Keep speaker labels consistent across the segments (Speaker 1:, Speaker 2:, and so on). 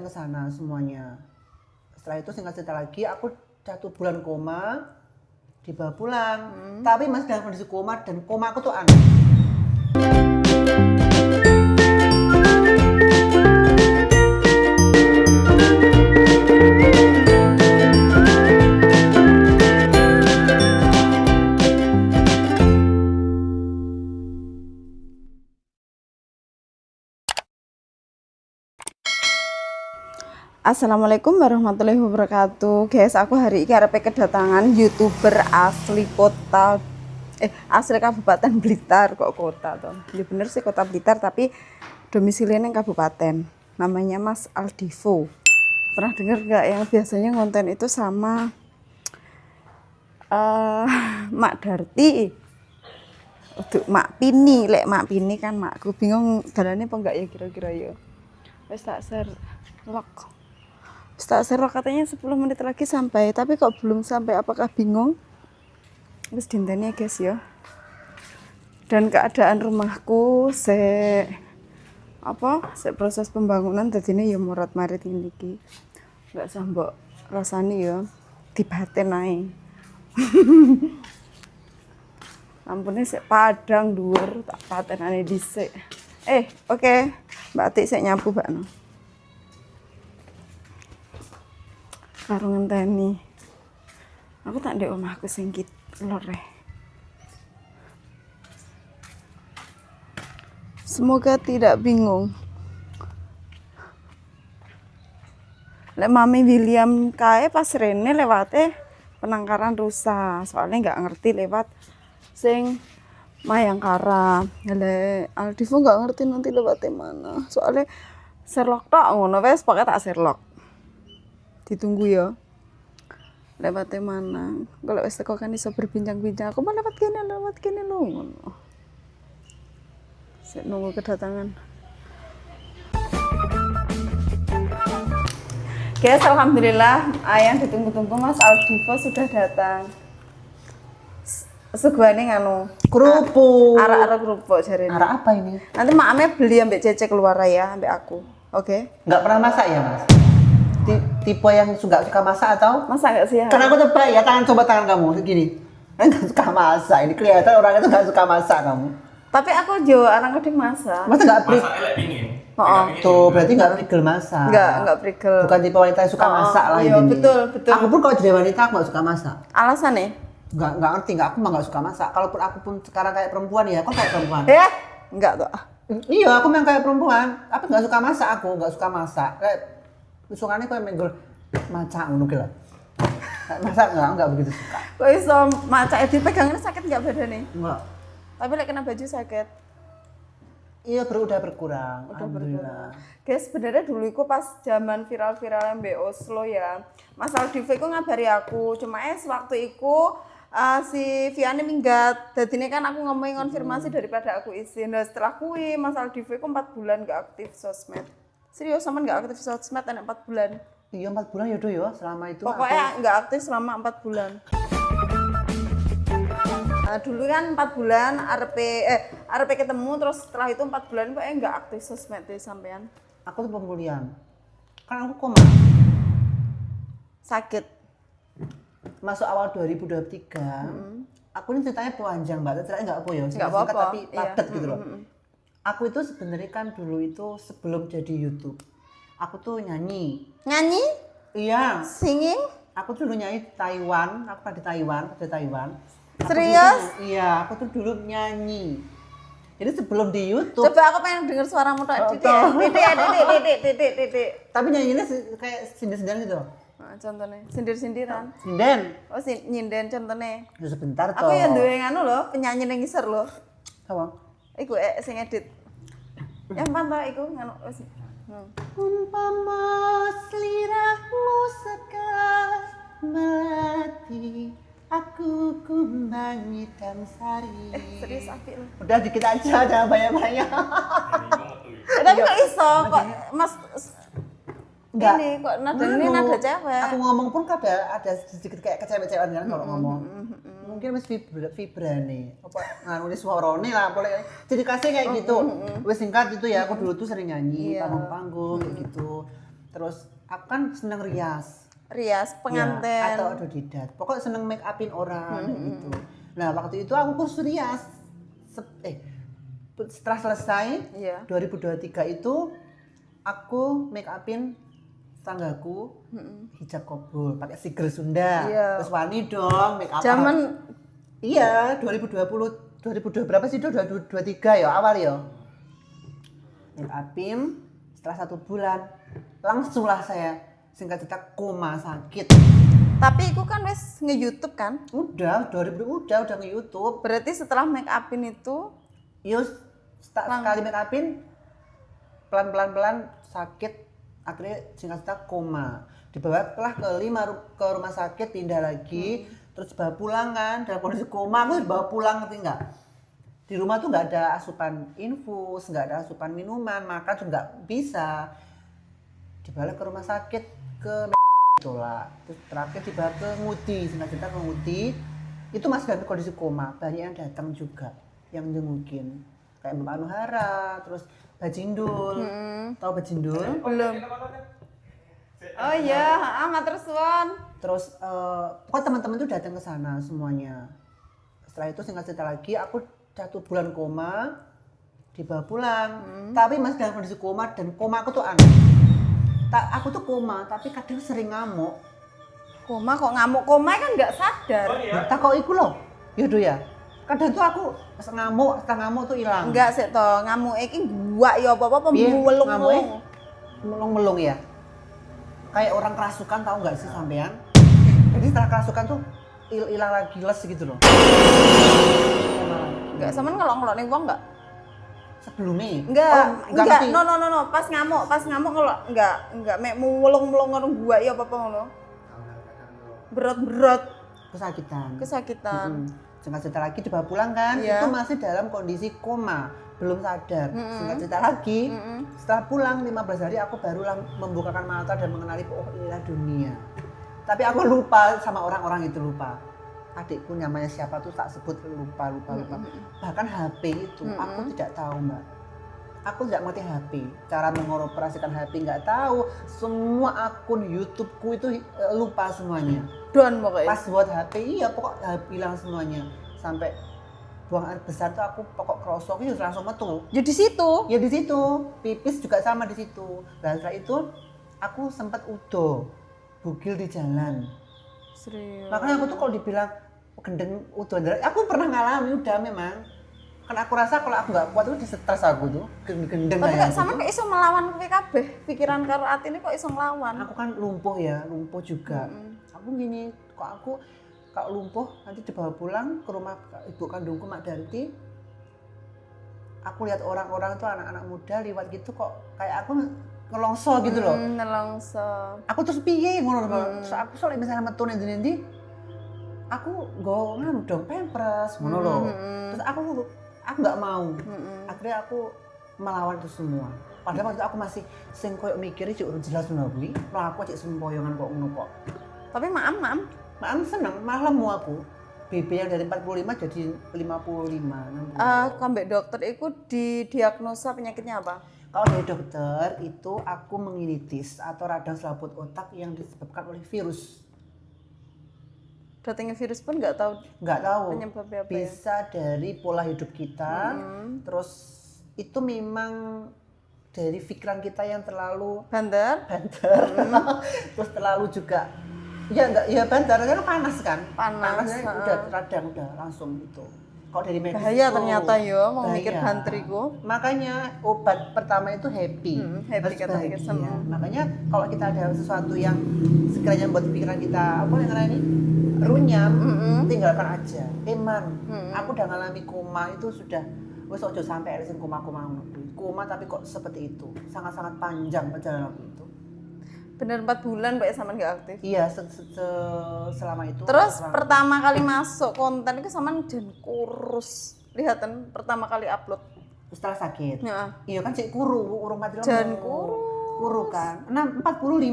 Speaker 1: ke sana semuanya. Setelah itu singkat cerita lagi aku 1 bulan koma, dibawa pulang. Tapi masih dalam kondisi koma dan koma aku tuh aneh.
Speaker 2: Assalamualaikum warahmatullahi wabarakatuh. Guys, aku hari ini arep kedatangan YouTuber asli Kabupaten Blitar. Kok kota toh? Ya bener sih Kota Blitar, tapi domisilinya kabupaten. Namanya Mas Aldivo. Pernah dengar nggak yang biasanya konten itu sama Mak Darti? Untuk Mak Pini, Mak Pini kan makku. Bingung dalane apa enggak ya kira-kira ya. Wes tak share lock. Tak serok katanya 10 menit lagi sampai, tapi kok belum sampai, apakah bingung? Terus dinteni guys ya. Dan keadaan rumahku proses pembangunan tadinya ya murat marit ini iki. Enggak sambok rasani ya dibaten ae. Lampunya sik padang dhuwur tak patenane dhisik. Oke. Mbak Atik sik nyapu bakno. Karo ngenteni. Aku tak ndek omahku sing lor. Semoga tidak bingung. Lek Mami William kae pas rene lewate Penangkaran Rusa. Soalnya nggak ngerti lewat sing Mayangkara. Lek Aldivo nggak ngerti nanti lewate mana. Soalnya Sherlock tok ngono wes pokoke tak Sherlock. Ditunggu ya. Lewatnya mana? Kalau wis teko kan iso berbincang-bincang. Aku mau lewat kene lho ngono. Sik nunggu kedatangan. Guys, alhamdulillah yang ditunggu-tunggu Mas Aldivo sudah datang. Suguhane nganu
Speaker 1: Kerupuk.
Speaker 2: Arak-arak kerupuk jarene.
Speaker 1: Arak apa ini?
Speaker 2: Nanti makame beli ambek Cece keluar ya, ambek aku. Oke?
Speaker 1: Nggak pernah masak ya Mas? Tipe yang suka masak atau?
Speaker 2: Masa enggak sih?
Speaker 1: Karena aku tebak ya, coba tangan kamu gini. Nggak suka masak, ini kelihatan orangnya tuh nggak suka masak kamu.
Speaker 2: Tapi aku jo orang kadang masak.
Speaker 1: Masa nggak
Speaker 3: Masak elek pingin.
Speaker 1: Tuh, berarti nggak prigel masak.
Speaker 2: Enggak prigel.
Speaker 1: Bukan tipe wanita yang suka masak lah
Speaker 2: iya,
Speaker 1: ini.
Speaker 2: betul.
Speaker 1: Aku pun kalau jadi wanita aku nggak suka masak.
Speaker 2: Alasannya?
Speaker 1: Nggak ngerti, aku mah nggak suka masak. Kalaupun aku pun sekarang kayak perempuan ya, aku kayak perempuan.
Speaker 2: Enggak tuh.
Speaker 1: Iya, aku memang kayak perempuan. Tapi nggak suka masak aku, nggak suka masak. Kayak usungannya kayak menggol macak ngono ki lho. Masak enggak begitu suka.
Speaker 2: Kok iso macak dipegangnya sakit enggak badannya?
Speaker 1: Enggak.
Speaker 2: Tapi lek kena baju sakit.
Speaker 1: Iya, udah berkurang. Alhamdulillah.
Speaker 2: Guys, sebenarnya dulu itu pas zaman viral-viral Mbak Oslo ya, Mas Aldivo itu ngabari aku. Cuma waktu itu si Vianney minggat. Dadine kan aku ngomongin konfirmasi daripada aku izin. Nah, setelah kui Mas Aldivo itu 4 bulan gak aktif sosmed. Serius sama gak aktif sosmed 4 bulan.
Speaker 1: Iya 4 bulan ya ya selama itu.
Speaker 2: Pokoknya nggak aktif selama 4 bulan. Nah, dulu kan 4 bulan RP ketemu, terus setelah itu 4 bulan kok nggak aktif sosmed deh sampean.
Speaker 1: Aku tuh pemulihan. Kan aku koma.
Speaker 2: Sakit.
Speaker 1: Masuk awal 2023. Aku ini ceritanya panjang banget, ceritanya nggak apa ya,
Speaker 2: Nggak apa-apa,
Speaker 1: tapi padat
Speaker 2: iya.
Speaker 1: gitu loh. Aku itu sebenarnya kan dulu itu sebelum jadi YouTube, aku tuh nyanyi.
Speaker 2: Nyanyi?
Speaker 1: Iya.
Speaker 2: Singing?
Speaker 1: Aku tuh dulu nyanyi Taiwan, aku pernah di Taiwan.
Speaker 2: Serius?
Speaker 1: Iya, aku tuh dulu nyanyi. Jadi sebelum di YouTube.
Speaker 2: Coba aku pengen denger suaramu tok. Titik.
Speaker 1: Tapi nyanyinya kayak sindir-sindiran gitu.
Speaker 2: Nah, contohnya sindir-sindiran.
Speaker 1: Sinden.
Speaker 2: Oh, nyinden contohnya.
Speaker 1: Ya sebentar toh.
Speaker 2: Aku yang duwe nganu loh, penyanyi nang ngisor loh.
Speaker 1: Apa?
Speaker 2: Iku sing edit. Yang pantau iku nganu wis.
Speaker 1: Umpama seliramu sekar melati, aku kumbangi dan sari.
Speaker 2: Serius apik loh.
Speaker 1: Udah dikit aja, jangan banyak-banyak.
Speaker 2: Tapi kok iso kok Mas
Speaker 1: Enggak.
Speaker 2: ini kok ini nada cewek.
Speaker 1: Aku ngomong pun ada sedikit kayak kecewek-cewekan kan kalau ngomong. Mungkin wis vibrane. Apa nganu suarane lah boleh. Jadi kasih kayak gitu. Wis singkat itu ya, aku dulu tuh sering nyanyi panggung-panggung kayak gitu. Terus aku kan seneng rias.
Speaker 2: Rias pengantin.
Speaker 1: Ya, atau otodidak. Pokoknya seneng make upin orang kayak gitu. Nah, waktu itu aku kursus rias. Setelah selesai
Speaker 2: Iya.
Speaker 1: 2023 itu aku make upin tanggaku hijab kabul pakai sigel Sunda.
Speaker 2: Iya.
Speaker 1: Terus wani dong make up.
Speaker 2: Zaman
Speaker 1: Iya, 2020 berapa sih? 2023 ya awal ya. Make upin setelah 1 bulan langsung lah saya singkat cerita koma sakit.
Speaker 2: tapi itu kan wes nge-YouTube kan?
Speaker 1: Udah nge-YouTube.
Speaker 2: Berarti setelah make upin itu
Speaker 1: Yus sekali make upin pelan sakit akhirnya singkat cerita koma. Dibawa ke rumah sakit pindah lagi terus dibawa pulang kan dalam kondisi koma aku dibawa pulang ngerti nggak? Di rumah tuh nggak ada asupan infus, nggak ada asupan minuman, makan juga nggak bisa. Dibawa ke rumah sakit ke tolak, terus terakhir dibawa ke Ngudi, singkat cerita ke Ngudi, itu masih dalam kondisi koma, banyak yang datang juga, yang jengukin, kayak Mbak Anuhara, terus Bajindul, tahu Bajindul?
Speaker 2: belum. Oh iya, matur suwun.
Speaker 1: Terus kok teman-teman tuh datang ke sana semuanya. Setelah itu singkat cerita lagi, aku 1 bulan koma, dibawa pulang, tapi masih dalam kondisi koma dan koma aku tuh aneh. Aku tuh koma, tapi kadang sering ngamuk.
Speaker 2: Koma kok ngamuk, koma kan nggak sadar.
Speaker 1: Tak kok iku loh, yaudah ya. Kadang tuh aku setengah ngamuk tuh hilang.
Speaker 2: Enggak sih toh, ngamuk iki gua ya apa-apa pembulung-bulung.
Speaker 1: Melung-melung ya. Kayak orang kerasukan tahu nggak sih sampean? Jadi setelah kerasukan tuh hilang lagi les gitu loh.
Speaker 2: Enggak, sampean ngelok-ngelok ning wong enggak?
Speaker 1: Sebelumnya?
Speaker 2: Enggak, no. Pas ngamuk kalau enggak mek mulung-mulung ngono gua ya apa-apa ngono. Berat-berat
Speaker 1: Kesakitan. Singkat cerita lagi dibawa pulang kan,
Speaker 2: Iya.
Speaker 1: itu masih dalam kondisi koma, belum sadar. Singkat cerita lagi, setelah pulang 15 hari aku barulah membukakan mata dan mengenali oh inilah dunia. Tapi aku lupa sama orang-orang itu lupa. Adikku namanya siapa tuh tak sebut lupa. Bahkan HP itu aku tidak tahu Mbak. Aku tidak ngerti HP, cara mengoperasikan HP nggak tahu. Semua akun YouTubeku itu lupa semuanya.
Speaker 2: don pokoknya.
Speaker 1: Password HP iya pokok hilang semuanya. Sampai buang air besar tuh aku pokok krosok itu langsung metu.
Speaker 2: Ya di situ.
Speaker 1: Ya di situ, pipis juga sama di situ. Dan setelah itu aku sempat udo, bugil di jalan.
Speaker 2: Serius.
Speaker 1: Makanya aku tuh kalau dibilang gendeng udo, aku pernah ngalami udah memang. Kan aku rasa kalau aku nggak kuat itu disetres aku tuh gendeng
Speaker 2: Tapi
Speaker 1: kayak
Speaker 2: kok sama kayak iso melawan kowe kabeh. Pikiran karo atine kok iso nglawan.
Speaker 1: aku kan lumpuh juga. Aku gini, kok aku kalau lumpuh nanti dibawa pulang ke rumah ibu kandungku Mak Darti. Aku lihat orang-orang tuh anak-anak muda lewat gitu kok kayak aku ngelongso gitu loh.
Speaker 2: Nelongso.
Speaker 1: Aku terus piye ngono lho. Terus aku soalnya misalnya metu ndi aku nggo nganu dong pampers ngono lho. Terus aku nggak mau. Akhirnya aku melawan itu semua. Padahal waktu itu aku masih sing koyo mikir cuk urung jelas ngono kuwi. Mlaku cek sempoyongan kok ngono kok.
Speaker 2: Tapi maam.
Speaker 1: Maam seneng, malah lemu aku. BB yang dari 45 jadi 55.
Speaker 2: Kambek dokter itu didiagnosa penyakitnya apa?
Speaker 1: Kalau dari dokter itu aku menginitis atau radang selaput otak yang disebabkan oleh virus.
Speaker 2: Datangnya virus pun nggak tahu penyebabnya apa ya?
Speaker 1: Bisa dari pola hidup kita, terus itu memang dari pikiran kita yang terlalu
Speaker 2: banter.
Speaker 1: Terus terlalu juga ya banter karena panas kan,
Speaker 2: Panas,
Speaker 1: udah radang udah langsung gitu. Kalau dari medis
Speaker 2: Bahaya
Speaker 1: itu,
Speaker 2: ternyata yo mau
Speaker 1: bahaya.
Speaker 2: mikir banter iku.
Speaker 1: Makanya obat pertama itu happy,
Speaker 2: happy
Speaker 1: harus
Speaker 2: kata
Speaker 1: bahagia.
Speaker 2: kesem.
Speaker 1: Makanya kalau kita ada sesuatu yang sekiranya buat pikiran kita apa yang ini runyam, tinggalkan aja. Aku udah ngalami koma itu sudah wes ojo sampai ada koma tapi kok seperti itu, sangat-sangat panjang perjalanan aku itu.
Speaker 2: Bener 4 bulan Mbak Saman nggak aktif.
Speaker 1: Iya, selama itu.
Speaker 2: Terus pertama kali masuk konten itu Saman jan kurus. Lihatan pertama kali upload.
Speaker 1: Setelah sakit.
Speaker 2: Ya.
Speaker 1: Iya kan cek urung mati lemu.
Speaker 2: Jan kurus.
Speaker 1: Kuru kan. 45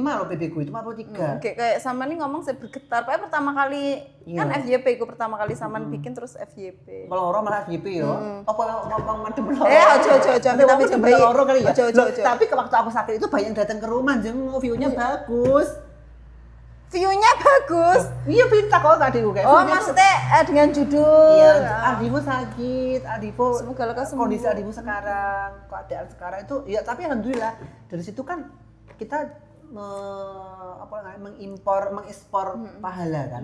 Speaker 1: loh BB ku itu 43.
Speaker 2: Oke, kayak sama nih ngomong saya bergetar. Pokoknya pertama kali kan FYP ku pertama kali saman bikin terus FYP.
Speaker 1: Meloro malah FYP yo. Apa ngomong mendem loro.
Speaker 2: Ojo tapi coba
Speaker 1: loro kali ya.
Speaker 2: Ojo.
Speaker 1: Tapi ke waktu aku sakit itu banyak yang datang ke rumah jeng view-nya bagus.
Speaker 2: View-nya bagus.
Speaker 1: Iya pinta kok tadi gue kayak.
Speaker 2: Oh, maksudnya dengan judul.
Speaker 1: Iya, adimu sakit, adimu
Speaker 2: Semoga lekas sembuh.
Speaker 1: kondisi adimu sekarang, keadaan sekarang itu ya tapi alhamdulillah dari situ kan kita mengekspor pahala kan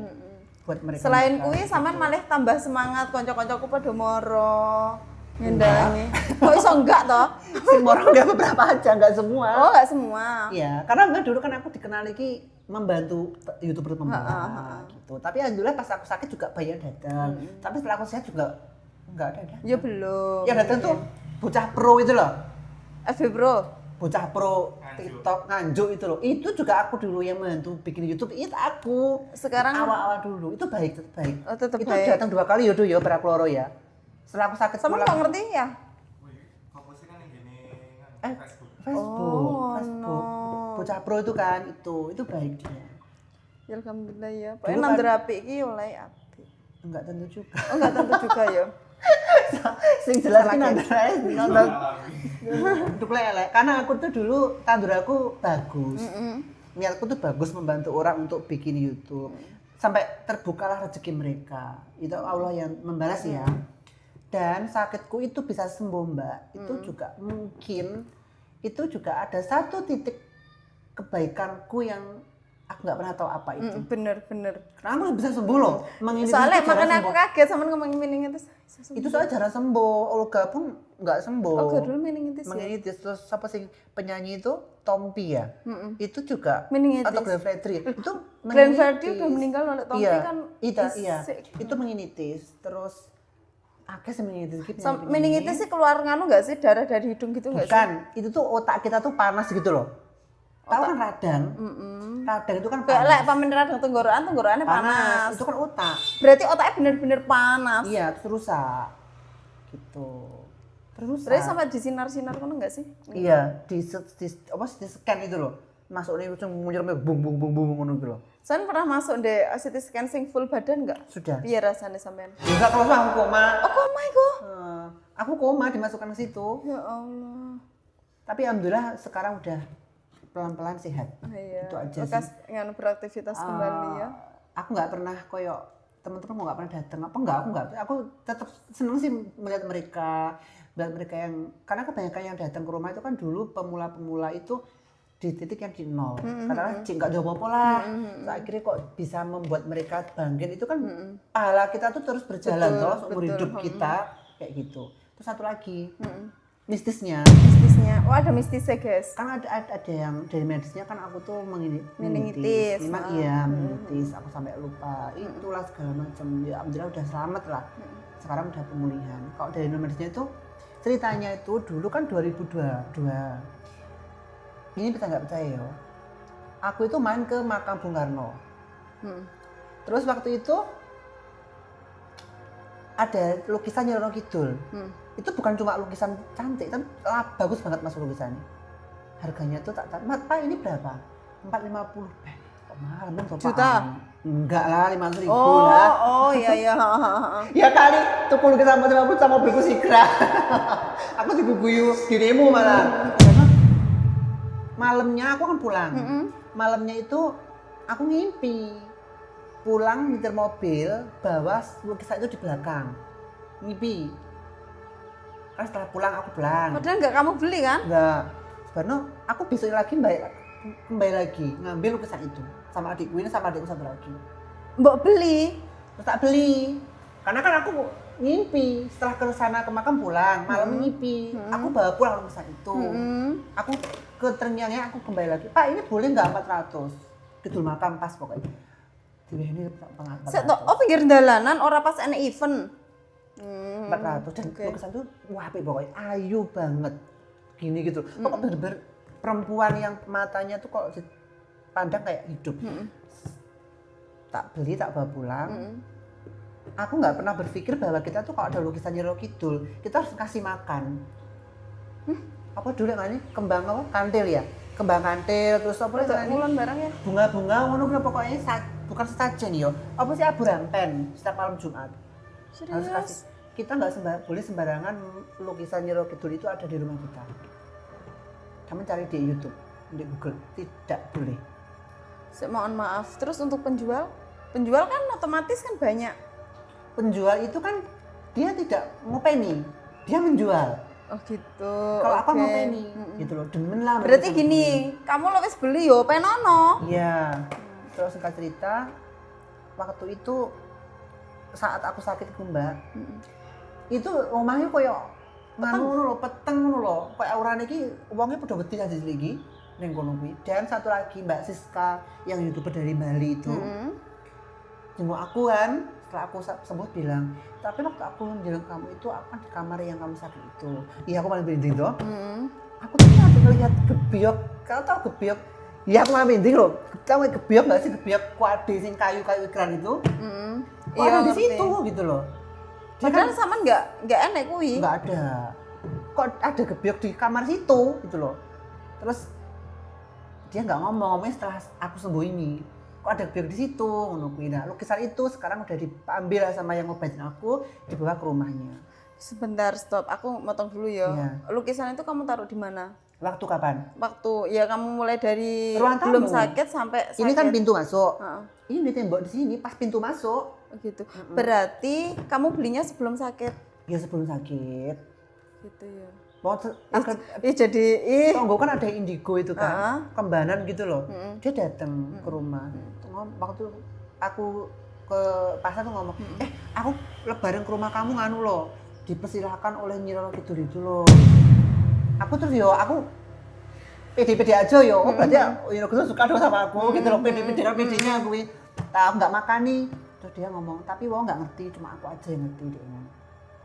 Speaker 1: buat mereka.
Speaker 2: Selain kuwi sampean malah tambah semangat kanca-kancaku padha moro ngendangi. Kok iso enggak toh?
Speaker 1: Sing moro enggak beberapa aja, enggak semua.
Speaker 2: Oh, enggak semua.
Speaker 1: Iya, karena memang dulu kan aku dikenal iki membantu YouTuber pemula gitu. Tapi alhamdulillah pas aku sakit juga banyak datang. Tapi setelah aku sehat juga enggak ada.
Speaker 2: Ya belum.
Speaker 1: Yang datang tuh bocah pro itu loh.
Speaker 2: FB Bro.
Speaker 1: Bocah pro TikTok nganjuk itu loh. Itu juga aku dulu yang membantu bikin YouTube. Itu aku.
Speaker 2: Sekarang
Speaker 1: Awal-awal dulu itu baik.
Speaker 2: Oh, tetep
Speaker 1: itu
Speaker 2: baik.
Speaker 1: datang 2 kali yaudah ya berak loro ya. Setelah aku sakit
Speaker 2: Sama
Speaker 1: pulang.
Speaker 2: kok ngerti ya?
Speaker 3: Fokusnya kan yang gini Facebook.
Speaker 1: Facebook.
Speaker 2: no.
Speaker 1: Bocah pro itu kan itu baik dia.
Speaker 2: Ya alhamdulillah ya.
Speaker 1: Dulu
Speaker 2: Pokoknya
Speaker 1: kan-
Speaker 2: nandur apik iki oleh apik.
Speaker 1: Enggak tentu juga.
Speaker 2: Oh, enggak tentu juga ya.
Speaker 1: Sing jelas kan nonton untuk lele. Karena aku tuh dulu tandur aku bagus. Niatku tuh bagus membantu orang untuk bikin YouTube. Sampai terbukalah rezeki mereka. Itu Allah yang membalas ya. Dan sakitku itu bisa sembuh, Mbak. Itu juga mungkin itu juga ada satu titik kebaikanku yang aku nggak pernah tahu apa itu.
Speaker 2: Bener.
Speaker 1: Karena aku bisa sembuh loh. Menginisiasi
Speaker 2: Soalnya
Speaker 1: cara
Speaker 2: makanya aku
Speaker 1: sembuh.
Speaker 2: kaget sama ngomong meningitis.
Speaker 1: Itu soalnya cara sembuh. Olga pun nggak sembuh.
Speaker 2: Olga dulu meningitis ya?
Speaker 1: Meningitis. Terus siapa sih penyanyi itu Tompi ya? Itu juga
Speaker 2: Meningitis.
Speaker 1: atau Glenn Fredly itu
Speaker 2: Glenn Fredly
Speaker 1: meningitis.
Speaker 2: udah meninggal oleh Tompi
Speaker 1: Iya,
Speaker 2: kan
Speaker 1: iya.
Speaker 2: isik.
Speaker 1: Itu meningitis. Terus akeh sih meningitis gitu.
Speaker 2: Meningitis sih keluar nganu nggak sih darah dari hidung gitu nggak sih?
Speaker 1: Bukan, itu tuh otak kita tuh panas gitu loh. Tahu kan radang? Radang itu kan
Speaker 2: Kayak
Speaker 1: panas.
Speaker 2: lek pamen radang tenggorokannya panas.
Speaker 1: Itu kan otak.
Speaker 2: Berarti otaknya bener-bener panas.
Speaker 1: Iya, terus rusak. Gitu. Terus
Speaker 2: Terus sampai disinar-sinar kan enggak sih?
Speaker 1: iya, di scan itu loh. Masuknya langsung muncul bung ngono gitu loh.
Speaker 2: Saya pernah masuk deh CT scan sing full badan enggak?
Speaker 1: Sudah.
Speaker 2: Piye rasanya sampean?
Speaker 1: Enggak kalau aku koma.
Speaker 2: Oh, koma iku.
Speaker 1: Aku koma dimasukkan ke situ.
Speaker 2: Ya Allah.
Speaker 1: Tapi alhamdulillah sekarang udah pelan-pelan sehat.
Speaker 2: Iya.
Speaker 1: Itu aja
Speaker 2: Lekas
Speaker 1: sih.
Speaker 2: nganu beraktivitas kembali ya.
Speaker 1: Aku nggak pernah koyok teman-teman nggak pernah datang apa enggak aku tetap seneng sih melihat mereka yang karena kebanyakan yang datang ke rumah itu kan dulu pemula-pemula itu di titik yang di nol karena nggak ada apa-apa lah akhirnya kok bisa membuat mereka bangkit itu kan pahala kita tuh terus berjalan toh seumur hidup kita kayak gitu. Terus satu lagi mistisnya
Speaker 2: Mistisnya. Oh, ada mistisnya, guys.
Speaker 1: kan ada yang dari medisnya kan aku tuh
Speaker 2: Meningitis.
Speaker 1: memang iya meningitis aku sampai lupa itulah segala macam ya alhamdulillah udah selamat lah sekarang udah pemulihan. Kalau dari medisnya itu ceritanya itu dulu kan 2022 ini kita nggak percaya ya aku itu main ke makam Bung Karno terus waktu itu ada lukisan Nyi Roro Kidul itu bukan cuma lukisan cantik tapi bagus banget masuk lukisannya. Harganya tuh tak Pak ini berapa? 450. Kok mahal men
Speaker 2: Juta?
Speaker 1: Enggak lah 500.000 lah.
Speaker 2: Oh iya.
Speaker 1: Ya kali tuku lukisan 450 sama mobilku Sigra. Aku diguguyu dirimu malah. Karena malamnya aku kan pulang. Malamnya itu aku ngimpi pulang nyetir mobil bawa lukisan itu di belakang. Ngimpi. Kan setelah pulang aku pulang.
Speaker 2: Padahal enggak kamu beli kan?
Speaker 1: Enggak. Sebenarnya aku besok lagi kembali lagi ngambil lukisan itu sama adikku ini sama adikku satu lagi.
Speaker 2: Mbok beli.
Speaker 1: Terus tak beli. Karena kan aku ngimpi setelah ke sana ke makam pulang malam ngimpi. Aku bawa pulang lukisan itu. Aku ke terngiangnya aku kembali lagi. Pak ini boleh nggak 400? Kidul makam pas pokoknya. Ini
Speaker 2: Oh, pinggir dalanan ora pas ana event.
Speaker 1: 400 dan lukisan itu wah apik pokoknya ayu banget gini gitu kok bener-bener perempuan yang matanya tuh kok dipandang kayak hidup tak beli tak bawa pulang aku nggak pernah berpikir bahwa kita tuh kalau ada lukisan Nyi Roro Kidul kita harus kasih makan apa dulu namanya kembang apa kantil ya kembang kantil terus apa
Speaker 2: Rada
Speaker 1: lagi
Speaker 2: ngulon barang ya.
Speaker 1: bunga-bunga ngono kuwi pokoknya bukan sesajen yo apa sih abu rampen setiap malam Jumat harus kasih
Speaker 2: Serius?
Speaker 1: kita nggak boleh sembarangan lukisan Nyi Roro Kidul itu ada di rumah kita kamu cari di YouTube di Google tidak boleh
Speaker 2: Mohon maaf. Terus untuk penjual kan otomatis kan banyak.
Speaker 1: penjual itu kan dia tidak ngopeni dia menjual
Speaker 2: Oh gitu.
Speaker 1: kalau aku
Speaker 2: oke.
Speaker 1: ngopeni gitu loh demen lah
Speaker 2: Berarti
Speaker 1: sama
Speaker 2: gini, kamu lo wis beli yo penono.
Speaker 1: iya terus singkat cerita waktu itu saat aku sakit kumbak itu omahnya koyo nganu ngono lho peteng ngono lho koyo aurane iki wonge padha wedi aja lagi ning kono kuwi dan satu lagi Mbak Siska yang YouTuber dari Bali itu jenguk aku kan setelah aku sembuh bilang tapi waktu aku jenguk kamu itu aku kan di kamar yang kamu sakit itu iya aku malah binding toh aku tuh ada ngelihat gebyok kau tahu gebyok iya aku malah binding loh tahu gebyok nggak sih gebyok kuade sing kayu-kayu iklan itu kok ada di
Speaker 2: ngerti.
Speaker 1: situ gitu loh
Speaker 2: Padahal sama nggak enak kuwi.
Speaker 1: nggak ada kok ada gebyok di kamar situ gitu loh terus dia nggak ngomongnya setelah aku sembuh ini kok ada gebyok di situ ngono kuwi nah lukisan itu sekarang udah diambil sama yang ngobatin aku dibawa ke rumahnya
Speaker 2: Sebentar, stop. Aku motong dulu ya.
Speaker 1: Iya.
Speaker 2: Lukisan itu kamu taruh di mana?
Speaker 1: waktu kapan
Speaker 2: Waktu ya kamu mulai dari
Speaker 1: Ruang tamu.
Speaker 2: belum sakit sampai sakit.
Speaker 1: ini kan pintu masuk
Speaker 2: Heeh.
Speaker 1: ini di tembok di sini pas pintu masuk
Speaker 2: Oh, gitu. Berarti kamu belinya sebelum sakit.
Speaker 1: ya sebelum sakit
Speaker 2: Gitu ya.
Speaker 1: mau
Speaker 2: Jadi
Speaker 1: tonggo kan ada indigo itu kan kembanan gitu loh dia datang ke rumah waktu aku ke pasar tuh ngomong aku lebaran ke rumah kamu nganu loh dipersilahkan oleh Nyi Roro Kidul itu loh aku terus yo aku pede-pede aja yo oh berarti Nyi Roro Kidul suka dong sama aku gitu loh pede-pedenya aku tak nggak makan nih terus dia ngomong tapi wong nggak ngerti cuma aku aja yang ngerti dia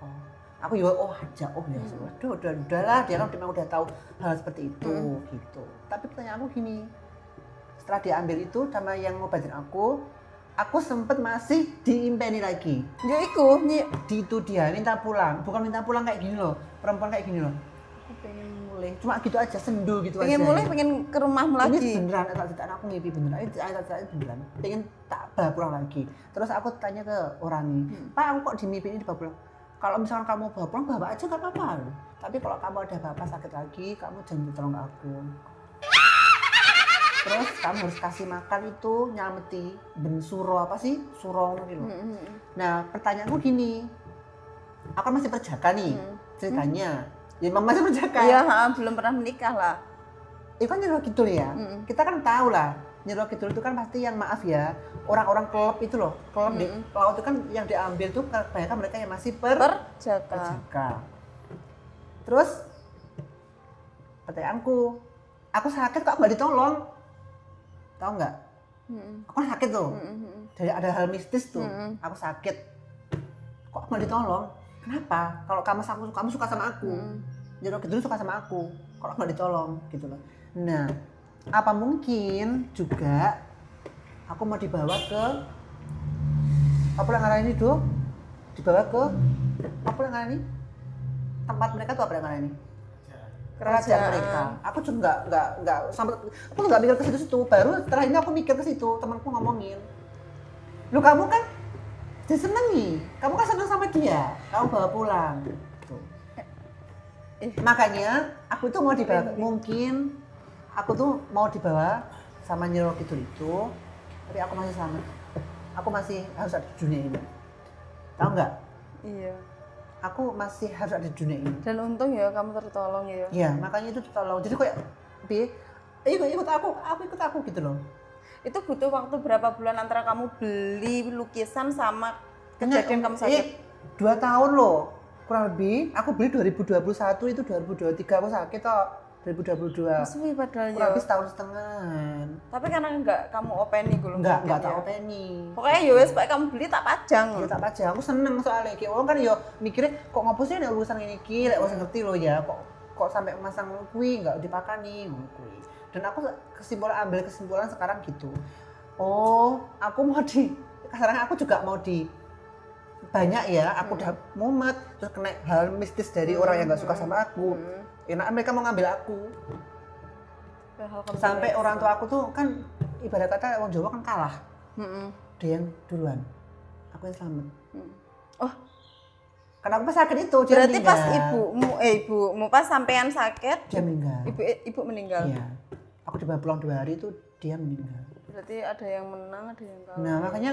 Speaker 1: oh aku yo oh aja oh ya waduh udahlah dia kan memang udah tahu hal seperti itu gitu tapi pertanyaan aku gini setelah diambil itu sama yang ngobatin aku sempet masih diimpeni lagi
Speaker 2: yo iku
Speaker 1: di itu dia minta pulang bukan minta pulang kayak gini loh perempuan kayak gini loh aku pengen mulai cuma gitu aja sendu gitu
Speaker 2: pengen
Speaker 1: aja
Speaker 2: mulai pengen ke rumahmu
Speaker 1: ini
Speaker 2: lagi.
Speaker 1: beneran tak cerita aku ngipi beneran ini cerita beneran pengen tak bawa pulang lagi terus aku tanya ke orang ini Pak aku kok di mimpi ini dibawa pulang kalau misalkan kamu bawa pulang bawa aja gak apa-apa tapi kalau kamu ada bapak sakit lagi kamu jangan tolong ke aku terus kamu harus kasih makan itu nyameti bensuro apa sih surong gitu nah pertanyaanku gini aku kan masih perjaka nih ceritanya ya memang masih perjaka
Speaker 2: Iya, belum pernah menikah lah.
Speaker 1: itu kan Nyi Roro Kidul ya kita kan tahu lah Nyi Roro Kidul itu kan pasti yang maaf ya orang-orang klub itu loh klub di laut itu kan yang diambil tuh kebanyakan mereka yang masih perjaka terus pertanyaanku aku sakit kok nggak ditolong tahu nggak aku kan sakit tuh dari ada hal mistis tuh aku sakit kok nggak ditolong kenapa kalau kamu suka sama aku Nyi Roro Kidul suka sama aku kalau nggak ditolong gitu loh nah apa mungkin juga aku mau dibawa ke apa yang ngarani itu dibawa ke apa yang ngarani tempat mereka tuh apa yang ngarani kerajaan mereka aku juga nggak sampai aku nggak mikir ke situ baru setelah ini aku mikir ke situ temanku ngomongin lu kamu kan disenengi kamu kan seneng sama dia kamu bawa pulang gitu. Makanya aku tuh mau dibawa mungkin aku tuh mau dibawa sama Nyi Roro Kidul itu tapi aku masih selamat aku masih harus ada di dunia ini tahu nggak
Speaker 2: Iya.
Speaker 1: aku masih harus ada di dunia ini
Speaker 2: Dan untung ya kamu tertolong ya.
Speaker 1: ya makanya itu tolong jadi kayak ikut aku gitu loh
Speaker 2: Itu butuh waktu berapa bulan antara kamu beli lukisan sama kejadian kamu sakit?
Speaker 1: 2 tahun loh kurang lebih aku beli 2021 itu 2023 aku sakit toh 2022
Speaker 2: Suwi padahal
Speaker 1: kurang
Speaker 2: ya.
Speaker 1: lebih setahun setengah
Speaker 2: Tapi karena enggak kamu openi gue
Speaker 1: enggak tak openi
Speaker 2: Pokoknya ya wes pokoknya kamu beli tak pajang.
Speaker 1: ya tak pajang aku seneng soalnya kayak orang kan yo mikirnya kok ngopo sih ada urusan ini ki lek wis ngerti lo ya kok sampai masang kuwi enggak dipakani ngono kuwi dan aku ambil kesimpulan sekarang gitu oh aku mau sekarang aku juga mau banyak ya aku udah mumet terus kena hal mistis dari orang yang nggak suka sama aku enak mereka mau ngambil aku
Speaker 2: Hal kamu
Speaker 1: Sampai
Speaker 2: tidak
Speaker 1: orang tua aku tuh kan ibarat kata orang Jawa kan kalah.
Speaker 2: Mm-mm.
Speaker 1: Dia yang duluan. Aku yang selamat.
Speaker 2: Oh,
Speaker 1: Karena aku pas sakit itu dia
Speaker 2: berarti
Speaker 1: meninggal.
Speaker 2: pas ibumu pas sampean sakit,
Speaker 1: Dia meninggal.
Speaker 2: ibu meninggal.
Speaker 1: Iya. Aku di bawah pulang 2 hari itu dia meninggal.
Speaker 2: Berarti ada yang menang, ada yang kalah.
Speaker 1: Nah makanya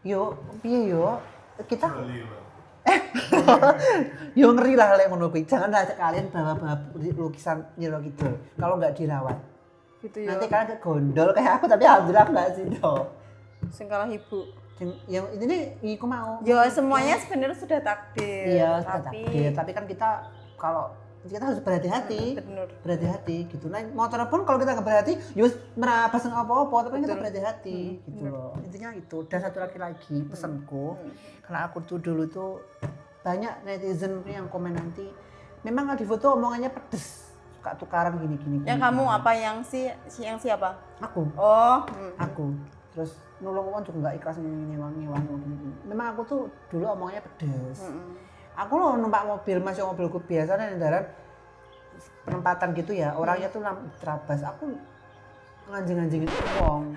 Speaker 1: yo piye yo kita
Speaker 3: Beli loh.
Speaker 1: yo ngeri lah lek ngono kuwi. Janganlah kalian bawa lukisan Nyiro Kidul kalau nggak dirawat.
Speaker 2: Gitu ya.
Speaker 1: Nanti kalian kegondol kayak aku tapi alhamdulillah enggak sih toh.
Speaker 2: Sing kalah ibu.
Speaker 1: Yang ini iku mau.
Speaker 2: Ya semuanya sebenarnya sudah takdir.
Speaker 1: Iya, sudah
Speaker 2: tapi
Speaker 1: takdir. Tapi kan kita kalau kita harus berhati-hati.
Speaker 2: bener.
Speaker 1: Berhati-hati gitu. Nah, motor pun kalau kita nggak berhati, ya wis merabas apa-apa, tapi kan kita berhati-hati gitu loh. Intinya itu. Dan satu lagi pesanku, karena aku tuh dulu tuh banyak netizen yang komen nanti, memang kalau di foto omongannya pedes, suka tukaran gini-gini.
Speaker 2: Yang kamu apa yang yang siapa?
Speaker 1: Aku,
Speaker 2: Oh,
Speaker 1: aku. Terus nolong uang juga nggak ikhlas ngewang-ngewang gini. Memang aku tuh dulu omongannya pedes. Aku loh numpak mobil, masih mobilku biasa nih darat penempatan gitu ya, orangnya tuh terabas. Aku nganjing-nganjingin uang.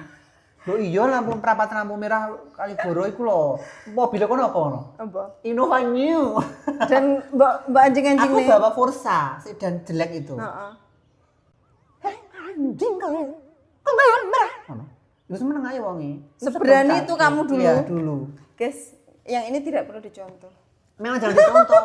Speaker 1: Loh iya lampu perapatan lampu merah Kaligoro iku lho. Mobilnya kono apa ono?
Speaker 2: apa?
Speaker 1: Innova New.
Speaker 2: Dan mbak anjing-anjing
Speaker 1: Aku
Speaker 2: nih.
Speaker 1: bawa Forza sedan jelek itu.
Speaker 2: Heeh.
Speaker 1: Anjing kau. Kembali merah. Ono. Wis meneng ae wonge.
Speaker 2: Seberani itu kamu dulu?
Speaker 1: Iya, dulu.
Speaker 2: Guys, yang ini tidak perlu dicontoh.
Speaker 1: Memang jangan dicontoh.